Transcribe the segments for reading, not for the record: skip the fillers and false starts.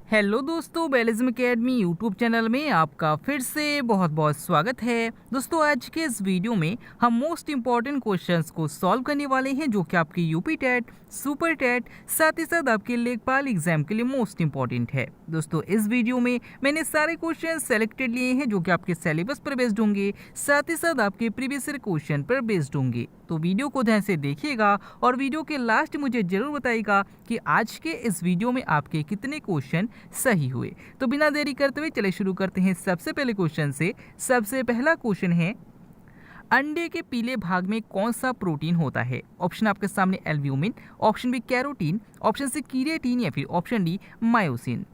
Hello दोस्तों, बेलिज्म academy YouTube channel में आपका फिर से बहुत बहुत स्वागत है। दोस्तों, आज के इस वीडियो में हम मोस्ट इम्पॉर्टेंट क्वेश्चंस को सॉल्व करने वाले हैं जो कि आपके यूपी टेट, सुपर टेट, साथ ही साथ आपके लेखपाल एग्जाम के लिए मोस्ट इम्पॉर्टेंट है। दोस्तों, इस वीडियो में मैंने सारे क्वेश्चन सेलेक्टेड लिए हैं जो कि आपके सिलेबस पर बेस्ड होंगे, साथ ही साथ आपके प्रीवियस ईयर क्वेश्चन पर बेस्ड होंगे। तो वीडियो को ध्यान से देखिएगा और वीडियो के लास्ट मुझे जरूर बताइएगा कि आज के इस वीडियो में आपके कितने क्वेश्चन सही हुए। तो बिना देरी करते हुए चले शुरू करते हैं सबसे पहले क्वेश्चन से। सबसे पहला क्वेश्चन है, अंडे के पीले भाग में कौन सा प्रोटीन होता है? ऑप्शन आपके सामने albumin, option B carotene, option C keratin या फिर ऑप्शन डी मायोसिन।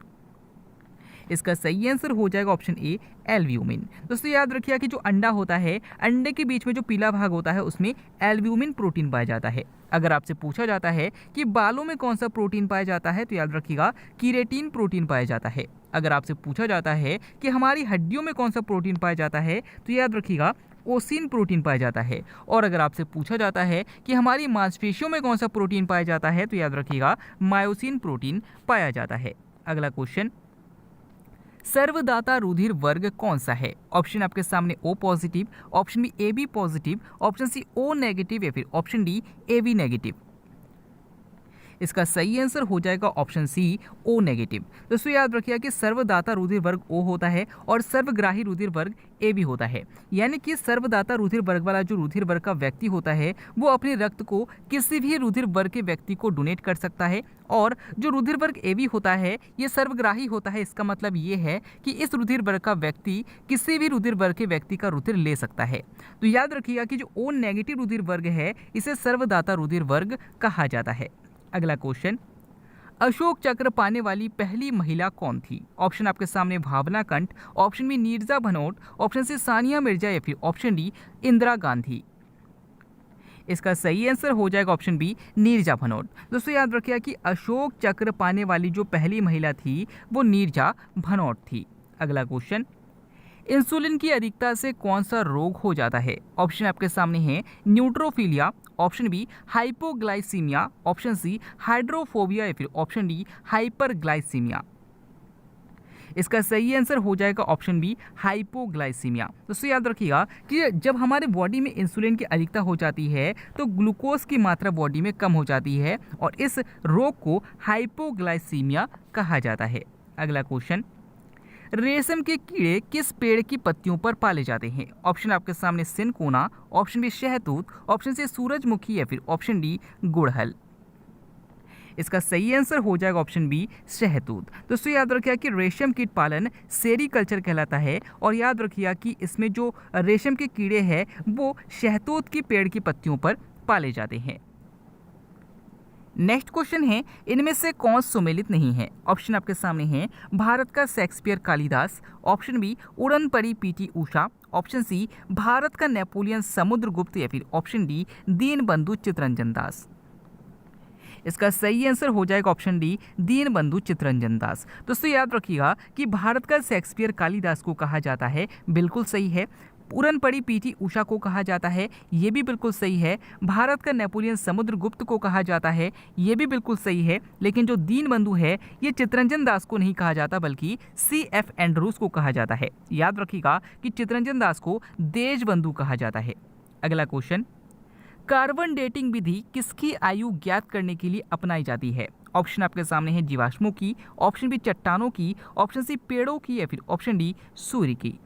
इसका सही आंसर हो जाएगा ऑप्शन ए एल्ब्यूमिन। दोस्तों, याद रखिए कि जो अंडा होता है, अंडे के बीच में जो पीला भाग होता है उसमें एल्ब्यूमिन प्रोटीन पाया जाता है। अगर आपसे पूछा जाता है कि बालों में कौन सा प्रोटीन पाया जाता है तो याद रखिएगा कीरेटिन प्रोटीन पाया जाता है। अगर आपसे पूछा जाता है कि हमारी हड्डियों में कौन सा प्रोटीन पाया जाता है तो याद रखिएगा ओसिन प्रोटीन पाया जाता है। और अगर आपसे पूछा जाता है कि हमारी मांसपेशियों में कौन सा प्रोटीन पाया जाता है तो याद रखिएगा मायोसिन प्रोटीन पाया जाता है। अगला क्वेश्चन, सर्वदाता रुधिर वर्ग कौन सा है? ऑप्शन आपके सामने O positive, option B A B positive, option C O negative या फिर option D A B negative. इसका सही आंसर हो जाएगा ऑप्शन सी ओ नेगेटिव। दोस्तों, याद रखिए कि सर्वदाता रुधिर वर्ग ओ होता है और सर्वग्राही रुधिर वर्ग ए भी होता है। यानी कि सर्वदाता रुधिर वर्ग वाला जो रुधिर वर्ग का व्यक्ति होता है वो अपने रक्त को किसी भी रुधिर वर्ग के व्यक्ति को डोनेट कर सकता है, और जो रुधिर वर्ग ए बी होता है ये सर्वग्राही होता है। इसका मतलब ये है कि इस रुधिर वर्ग का व्यक्ति किसी भी रुधिर वर्ग के व्यक्ति का रुधिर ले सकता है। तो याद रखिएगा कि जो ओ नेगेटिव रुधिर वर्ग है इसे सर्वदाता रुधिर वर्ग कहा जाता है। अगला क्वेश्चन, अशोक चक्र पाने वाली पहली महिला कौन थी? ऑप्शन आपके सामने Bhavna Kanth, option B Neerja Bhanot, option C Sania Mirza या फिर ऑप्शन डी इंदिरा गांधी। इसका सही आंसर हो जाएगा ऑप्शन बी नीरजा भनोट। दोस्तों, याद रखिए कि अशोक चक्र पाने वाली जो पहली महिला थी वो नीरजा भनोट थी। अगला क्वेश्चन, इंसुलिन की अधिकता से कौन सा रोग हो जाता है? ऑप्शन आपके सामने है neutrophilia, option B hypoglycaemia, option C hydrophobia या फिर ऑप्शन डी हाइपरग्लाइसीमिया। इसका सही आंसर हो जाएगा ऑप्शन बी हाइपोग्लाइसीमिया। दोस्तों, याद रखिएगा कि जब हमारे बॉडी में इंसुलिन की अधिकता हो जाती है तो ग्लूकोज की मात्रा बॉडी में कम हो जाती है और इस रोग को हाइपोग्लाइसीमिया कहा जाता है। अगला क्वेश्चन, रेशम के कीड़े किस पेड़ की पत्तियों पर पाले जाते हैं? ऑप्शन आपके सामने सिनकोना, ऑप्शन बी शहतूत, ऑप्शन सी सूरजमुखी या फिर ऑप्शन डी गुड़हल। इसका सही आंसर हो जाएगा ऑप्शन बी शहतूत। दोस्तों, याद रखिए कि रेशम कीट पालन सेरीकल्चर कहलाता है और याद रखिए कि इसमें जो रेशम के कीड़े हैं वो शहतूत की पेड़ की पत्तियों पर पाले जाते हैं। नेक्स्ट क्वेश्चन है, इनमें से कौन सुमेलित नहीं है? ऑप्शन आपके सामने है भारत का शेक्सपियर कालिदास, ऑप्शन बी उड़न परी PT Usha, option C Bharat का नेपोलियन समुद्रगुप्त या फिर ऑप्शन डी दीनबंधु चित्तरंजन दास। इसका सही आंसर हो जाएगा ऑप्शन डी दीनबंधु चित्तरंजन दास। दोस्तों, याद रखिएगा कि भारत का शेक्सपियर कालिदास को कहा जाता है, बिल्कुल सही है। उड़न पड़ी पीटी उषा को कहा जाता है, ये भी बिल्कुल सही है। भारत का नेपोलियन समुद्रगुप्त को कहा जाता है, ये भी बिल्कुल सही है। लेकिन जो दीनबंधु है ये चित्तरंजन दास को नहीं कहा जाता बल्कि CF एंड्रूज को कहा जाता है। याद रखिएगा कि चित्तरंजन दास को देशबंधु कहा जाता है। अगला क्वेश्चन, कार्बन डेटिंग विधि किसकी आयु ज्ञात करने के लिए अपनाई जाती है? ऑप्शन आपके सामने है जीवाश्मों की, ऑप्शन बी चट्टानों की, ऑप्शन सी पेड़ों की या फिर ऑप्शन डी सूर्य की।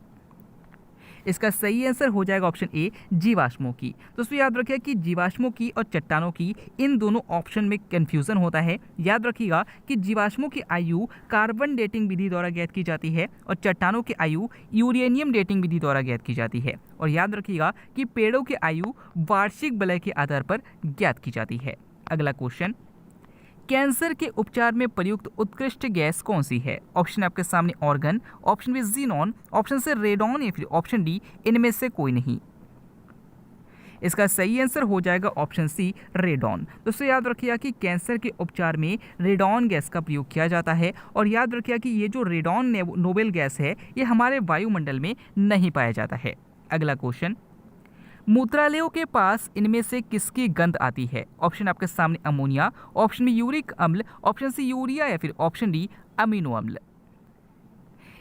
इसका सही आंसर हो जाएगा ऑप्शन ए जीवाश्मों की। दोस्तों, याद रखिए कि जीवाश्मों की और चट्टानों की इन दोनों ऑप्शन में कंफ्यूजन होता है। याद रखिएगा कि जीवाश्मों की आयु कार्बन डेटिंग विधि द्वारा ज्ञात की जाती है और चट्टानों की आयु यूरेनियम डेटिंग विधि द्वारा ज्ञात की जाती है। और याद रखिएगा कि पेड़ों की आयु वार्षिक वलय के आधार पर ज्ञात की जाती है। अगला क्वेश्चन, कैंसर के उपचार में प्रयुक्त उत्कृष्ट गैस कौन सी है? ऑप्शन आपके सामने argon, option B xenon, option C radon या फिर ऑप्शन डी इनमें से कोई नहीं। इसका सही आंसर हो जाएगा ऑप्शन सी रेडॉन। दोस्तों, याद रखिएगा कि कैंसर के उपचार में रेडॉन गैस का प्रयोग किया जाता है और याद रखिएगा कि ये जो रेडॉन नोबेल गैस है ये हमारे वायुमंडल में नहीं पाया जाता है। अगला क्वेश्चन, मूत्रालयों के पास इनमें से किसकी गंध आती है? ऑप्शन आपके सामने अमोनिया, ऑप्शन बी यूरिक अम्ल, ऑप्शन सी यूरिया या फिर ऑप्शन डी अमीनो अम्ल।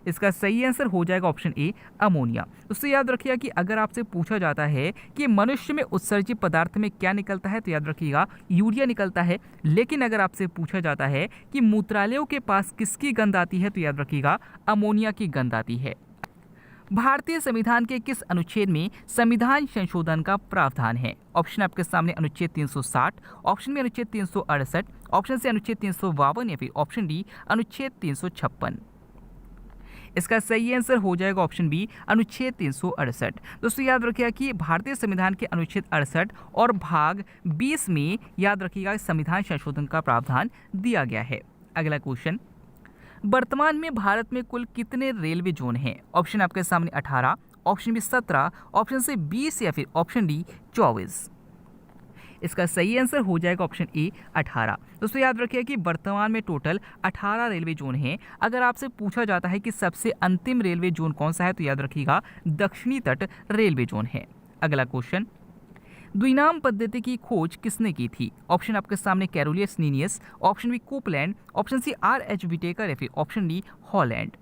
इसका सही आंसर हो जाएगा ऑप्शन ए अमोनिया। उससे याद रखिएगा कि अगर आपसे पूछा जाता है कि मनुष्य में उत्सर्जित पदार्थ में क्या निकलता है तो याद रखिएगा यूरिया निकलता है। लेकिन अगर आपसे पूछा जाता है कि मूत्रालयों के पास किसकी गंध आती है तो याद रखिएगा अमोनिया की गंध आती है। भारतीय संविधान के किस अनुच्छेद में संविधान संशोधन का प्रावधान है? ऑप्शन आपके सामने अनुच्छेद 360, ऑप्शन में अनुच्छेद 368, ऑप्शन से अनुच्छेद 352 या फिर ऑप्शन डी अनुच्छेद 356। इसका सही आंसर हो जाएगा ऑप्शन बी अनुच्छेद 368। दोस्तों याद रखिएगा कि भारतीय संविधान के अनुच्छेद 68 और भाग 20 में याद रखिएगा संविधान संशोधन का प्रावधान दिया गया है। अगला क्वेश्चन, वर्तमान में भारत में कुल कितने रेलवे जोन हैं? ऑप्शन आपके सामने 18, ऑप्शन बी 17, ऑप्शन से 20 या फिर ऑप्शन डी 24। इसका सही आंसर हो जाएगा ऑप्शन ए 18। दोस्तों याद रखिए कि वर्तमान में टोटल 18 रेलवे जोन हैं। अगर आपसे पूछा जाता है कि सबसे अंतिम रेलवे जोन कौन सा है तो याद रखिएगा दक्षिणी तट रेलवे जोन है। अगला क्वेश्चन, द्विनाम पद्धति की खोज किसने की थी? ऑप्शन आपके सामने Carolus Linnaeus, option B Copeland, option C R H. Whittaker या फिर ऑप्शन डी हॉलैंड।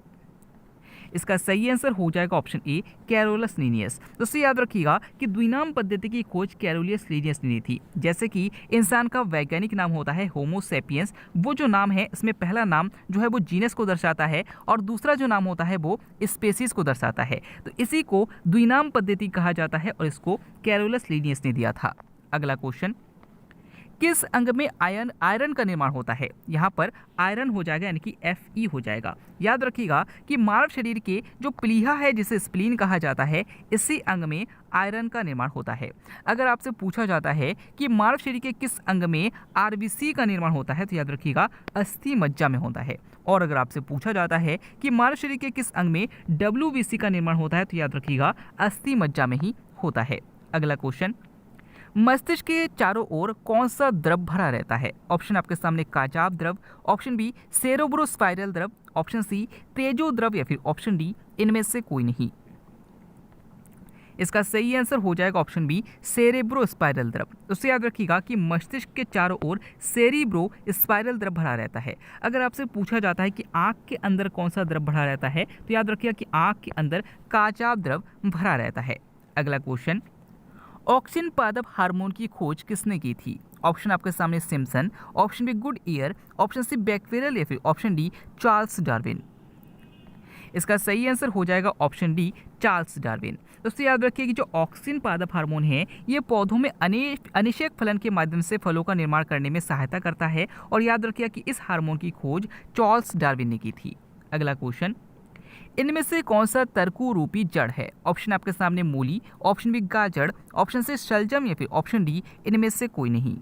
इसका सही आंसर हो जाएगा ऑप्शन ए कैरोलस लीनियस। दोस्तों याद रखिएगा कि द्विनाम पद्धति की खोज कैरोलियस लीनियस ने थी। जैसे कि इंसान का वैज्ञानिक नाम होता है होमो सेपियंस, वो जो नाम है इसमें पहला नाम जो है वो जीनस को दर्शाता है और दूसरा जो नाम होता है वो स्पेसीज को दर्शाता है। तो इसी को द्विनाम पद्धति कहा जाता है और इसको कैरोलस लीनियस ने दिया था। अगला क्वेश्चन, किस अंग में आयरन का निर्माण होता है? यहाँ पर आयरन हो जाएगा यानी कि Fe हो जाएगा। याद रखिएगा कि मानव शरीर के जो प्लीहा है जिसे स्प्लीन कहा जाता है, इसी अंग में आयरन का निर्माण होता है। अगर आपसे पूछा जाता है कि मानव शरीर के किस अंग में RBC का निर्माण होता है तो याद रखिएगा अस्थि मज्जा में होता है। और अगर आपसे पूछा जाता है कि मानव शरीर के किस अंग में WBC का निर्माण होता है तो याद रखिएगा अस्थि मज्जा में ही होता है। अगला क्वेश्चन, मस्तिष्क के चारों ओर कौन सा द्रव भरा रहता है? ऑप्शन आपके सामने काजाब द्रव, ऑप्शन बी सेरेब्रोस्पाइनल द्रव, ऑप्शन सी तेजो द्रव या फिर ऑप्शन डी इनमें से कोई नहीं। इसका सही आंसर हो जाएगा ऑप्शन बी सेरेब्रोस्पाइनल द्रव। उससे याद रखिएगा कि मस्तिष्क के चारों ओर सेरेब्रोस्पाइनल द्रव भरा रहता है। अगर आपसे पूछा जाता है कि आंख के अंदर कौन सा द्रव भरा रहता है तो याद रखिएगा कि आंख के अंदर काजाब द्रव भरा रहता है। अगला क्वेश्चन, ऑक्सिन पादप हार्मोन की खोज किसने की थी? ऑप्शन आपके सामने Simpson, option B Goodyear, option C Becquerel या फिर ऑप्शन डी चार्ल्स डार्विन। इसका सही आंसर हो जाएगा ऑप्शन डी चार्ल्स डार्विन। दोस्तों याद रखिए कि जो ऑक्सिन पादप हार्मोन है ये पौधों में अनिषेक फलन के माध्यम से फलों का निर्माण करने में सहायता करता है और याद रखिए कि इस हार्मोन की खोज चार्ल्स डार्विन ने की थी। अगला क्वेश्चन, इनमें से कौन सा तरकू रूपी जड़ है? ऑप्शन आपके सामने मूली, ऑप्शन बी गाजर, ऑप्शन से शलजम या फिर ऑप्शन डी इनमें से कोई नहीं।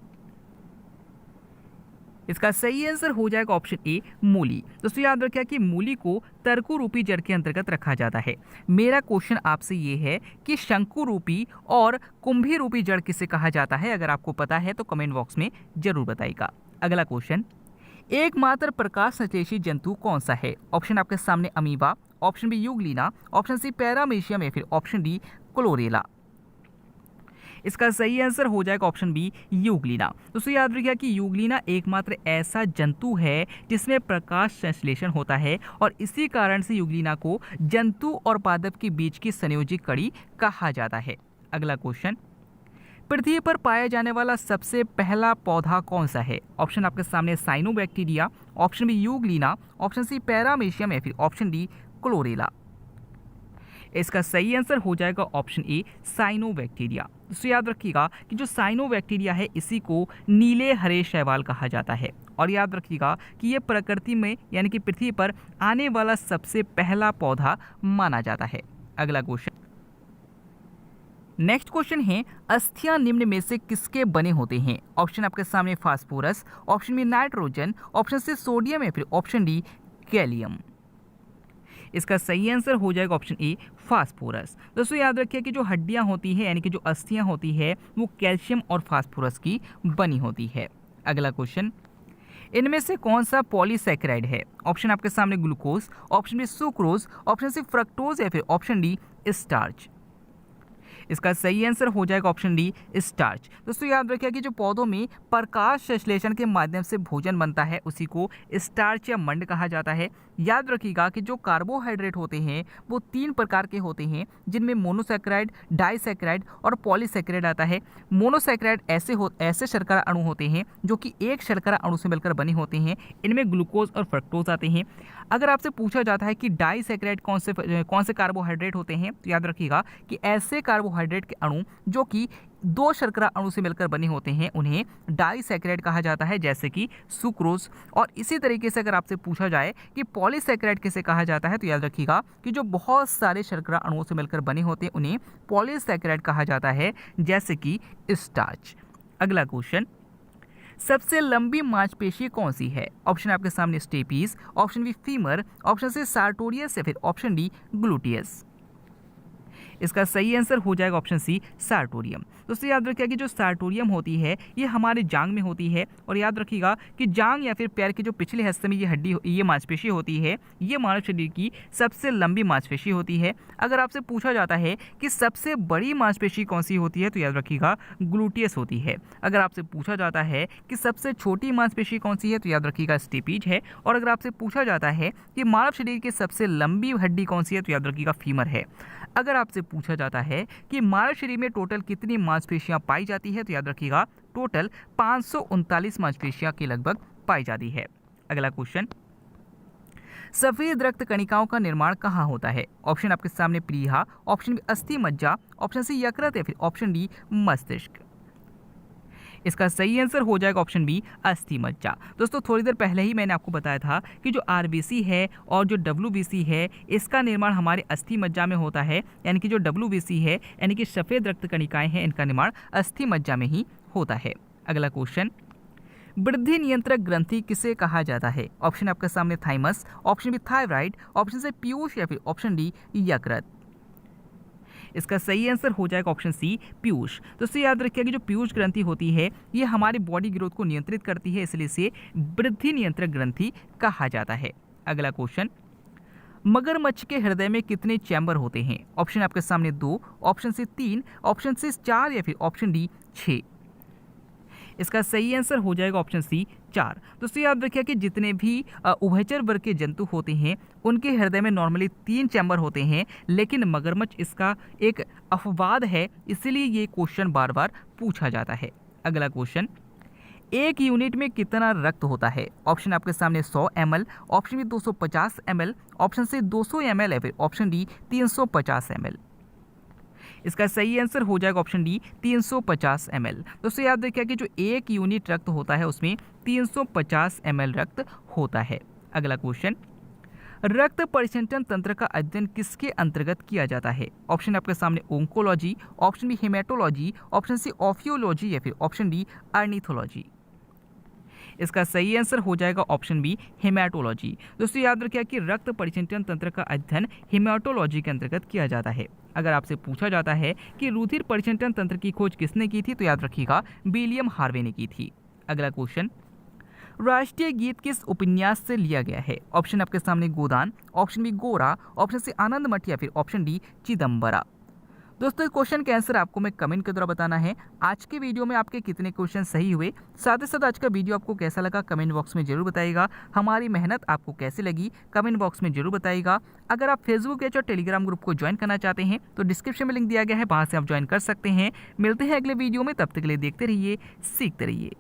इसका सही आंसर हो जाएगा ऑप्शन ए मूली। दोस्तों याद रखिए कि मूली को तरकू रूपी जड़ के अंतर्गत रखा जाता है। मेरा क्वेश्चन आपसे ये है कि शंकु रूपी और कुंभी रूपी जड़ किसे कहा जाता है? अगर आपको पता है तो कमेंट बॉक्स में जरूर बताइएगा। अगला क्वेश्चन, एकमात्र प्रकाश संश्लेषी जंतु कौन सा है? ऑप्शन आपके सामने amoeba, option B euglena, option C paramecium या फिर ऑप्शन डी क्लोरेला। इसका सही आंसर हो जाएगा ऑप्शन बी यूग्लिना। दोस्तों याद रखिएगा कि यूग्लिना एकमात्र ऐसा जंतु है जिसमें प्रकाश संश्लेषण होता है और इसी कारण से यूग्लिना को जंतु और पादप के बीच की संयोजी कड़ी कहा जाता है। अगला क्वेश्चन, पृथ्वी पर पाया जाने वाला सबसे पहला पौधा कौन सा है? ऑप्शन आपके सामने cyanobacteria, option B euglena, option C paramecium या फिर ऑप्शन डी क्लोरेला। इसका सही आंसर हो जाएगा ऑप्शन ए साइनोबैक्टीरिया। तो याद रखिएगा कि जो साइनोबैक्टीरिया है इसी को नीले हरे शैवाल कहा जाता है और याद रखिएगा कि ये प्रकृति में यानी कि पृथ्वी पर आने वाला सबसे पहला पौधा माना जाता है। अगला क्वेश्चन, नेक्स्ट क्वेश्चन है अस्थियां निम्न में से किसके बने होते हैं? ऑप्शन आपके सामने phosphorus, option B nitrogen, option C sodium या फिर ऑप्शन डी गैलियम। इसका सही आंसर हो जाएगा ऑप्शन ए फास्फोरस। दोस्तों याद रखिए कि जो हड्डियां होती है यानी कि जो अस्थियां होती है वो कैल्शियम और फास्फोरस की बनी होती है। अगला क्वेश्चन, इनमें से कौन सा पॉलीसैकेराइड है? ऑप्शन आपके सामने glucose, option B sucrose, option C fructose या फिर ऑप्शन डी स्टार्च। इसका सही आंसर हो जाएगा ऑप्शन डी स्टार्च। दोस्तों याद रखिए कि जो पौधों में प्रकाश संश्लेषण के माध्यम से भोजन बनता है उसी को स्टार्च या मंड कहा जाता है। याद रखिएगा कि जो कार्बोहाइड्रेट होते हैं वो 3 प्रकार के होते हैं, जिनमें मोनोसैकेराइड, डाइसैकेराइड और पॉलीसैकेराइड आता है। मोनोसैकेराइड ऐसे शर्करा अणु होते हैं जो कि एक शर्करा अणु से मिलकर बने होते हैं। इनमें ग्लूकोज और फ्रक्टोज आते हैं। अगर आपसे पूछा जाता है कि डाइसैकेराइड कौन से कार्बोहाइड्रेट होते हैं, तो याद रखिएगा कि ऐसे कार्बोहाइड्रेट के अणु जो कि 2 शर्करा अणु से मिलकर बने होते हैं उन्हें डाइसैकेराइड कहा जाता है, जैसे कि सुक्रोज। और इसी तरीके से अगर आपसे पूछा जाए कि पॉलीसैकेराइड किसे कहा जाता है, तो याद रखिएगा कि जो बहुत सारे शर्करा अणुओं से मिलकर बने होते हैं उन्हें पॉलीसैकेराइड कहा जाता है, जैसे कि स्टार्च। अगला क्वेश्चन, सबसे लंबी मांसपेशी कौन सी है? ऑप्शन आपके सामने stapes, option B femur, option C sartorius या फिर ऑप्शन डी ग्लूटियस। इसका सही आंसर हो जाएगा ऑप्शन सी सार्टोरियम। दोस्तों याद रखिएगा कि जो सार्टोरियम होती है ये हमारे जांग में होती है, और याद रखिएगा कि जांग या फिर पैर के जो पिछले हिस्से में ये मांसपेशी होती है, ये मानव शरीर की सबसे लंबी मांसपेशी होती है। अगर आपसे पूछा जाता है कि सबसे बड़ी मांसपेशी कौन सी होती है, तो याद रखिएगा ग्लूटियस होती है। अगर आपसे पूछा जाता है कि सबसे छोटी मांसपेशी कौन सी है, तो याद रखिएगा स्टेपीज है। और अगर आपसे पूछा जाता है कि मानव शरीर की सबसे लंबी हड्डी कौन सी है, तो याद रखिएगा फीमर है। अगर आपसे पूछा जाता है कि मानव शरीर में टोटल कितनी मांसपेशियां पाई जाती है, तो याद रखिएगा टोटल 539 मांसपेशियां के लगभग पाई जाती है। अगला क्वेश्चन, सफेद रक्त कणिकाओं का निर्माण कहाँ होता है? ऑप्शन आपके सामने प्लीहा, ऑप्शन बी अस्थि मज्जा, ऑप्शन सी यकृत या फिर ऑप्शन डी मस्तिष्क। इसका सही आंसर हो जाएगा ऑप्शन बी अस्थि मज्जा। दोस्तों थोड़ी देर पहले ही मैंने आपको बताया था कि जो आरबीसी है और जो डब्ल्यूबीसी है इसका निर्माण हमारे अस्थि मज्जा में होता है, यानी कि जो डब्ल्यूबीसी है यानी कि सफ़ेद रक्त कणिकाएं हैं, इनका निर्माण अस्थि मज्जा में ही होता है। अगला क्वेश्चन, वृद्धि नियंत्रक ग्रंथि किसे कहा जाता है? ऑप्शन आपके सामने thymus, option B thyroid, option C पीयूष या फिर ऑप्शन डी यकृत। इसका सही आंसर हो जाएगा ऑप्शन सी पीयूष। दोस्तों याद रखिए कि जो पीयूष ग्रंथि होती है ये हमारी बॉडी ग्रोथ को नियंत्रित करती है, इसलिए इसे वृद्धि नियंत्रक ग्रंथि कहा जाता है। अगला क्वेश्चन, मगरमच्छ के हृदय में कितने चैम्बर होते हैं? ऑप्शन आपके सामने 2, ऑप्शन सी 3, ऑप्शन सी 4 या फिर ऑप्शन डी 6। इसका सही आंसर हो जाएगा ऑप्शन सी 4। दोस्तों याद रखिए कि जितने भी उभयचर वर्ग के जंतु होते हैं उनके हृदय में नॉर्मली 3 चैम्बर होते हैं, लेकिन मगरमच्छ इसका एक अपवाद है, इसलिए ये क्वेश्चन बार बार पूछा जाता है। अगला क्वेश्चन, एक यूनिट में कितना रक्त होता है? ऑप्शन आपके सामने 100 ml, option B 250 ml, option C 200 ml या फिर ऑप्शन डी 350 ml। इसका सही आंसर हो जाएगा ऑप्शन डी 350 ml। दोस्तों याद रखिए कि जो एक यूनिट रक्त होता है उसमें 350 ml रक्त होता है। अगला क्वेश्चन, रक्त परिसंचरण तंत्र का अध्ययन किसके अंतर्गत किया जाता है? ऑप्शन आपके सामने oncology, option B haematology, option C ophiology या फिर ऑप्शन डी अर्निथोलॉजी। इसका सही आंसर हो जाएगा ऑप्शन बी हेमेटोलॉजी। दोस्तों याद रखिए कि रक्त परिसंचरण तंत्र का अध्ययन हेमेटोलॉजी के अंतर्गत किया जाता है। अगर आपसे पूछा जाता है कि रुधिर परिसंचरण तंत्र की खोज किसने की थी, तो याद रखिएगा विलियम हार्वे ने की थी। अगला क्वेश्चन, राष्ट्रीय गीत किस उपन्यास से लिया गया है? ऑप्शन आपके सामने गोदान, ऑप्शन बी गोरा, ऑप्शन सी आनंद मठ या फिर ऑप्शन डी चिदम्बरा। दोस्तों इस क्वेश्चन के आंसर आपको मैं कमेंट के द्वारा बताना है। आज के वीडियो में आपके कितने क्वेश्चन सही हुए, साथ ही साथ आज का वीडियो आपको कैसा लगा कमेंट बॉक्स में जरूर बताइएगा। हमारी मेहनत आपको कैसी लगी कमेंट बॉक्स में जरूर बताइएगा। अगर आप फेसबुक पेज और टेलीग्राम ग्रुप को ज्वाइन करना चाहते हैं तो डिस्क्रिप्शन में लिंक दिया गया है, वहाँ से आप ज्वाइन कर सकते हैं। मिलते हैं अगले वीडियो में, तब तक के लिए देखते रहिए, सीखते रहिए।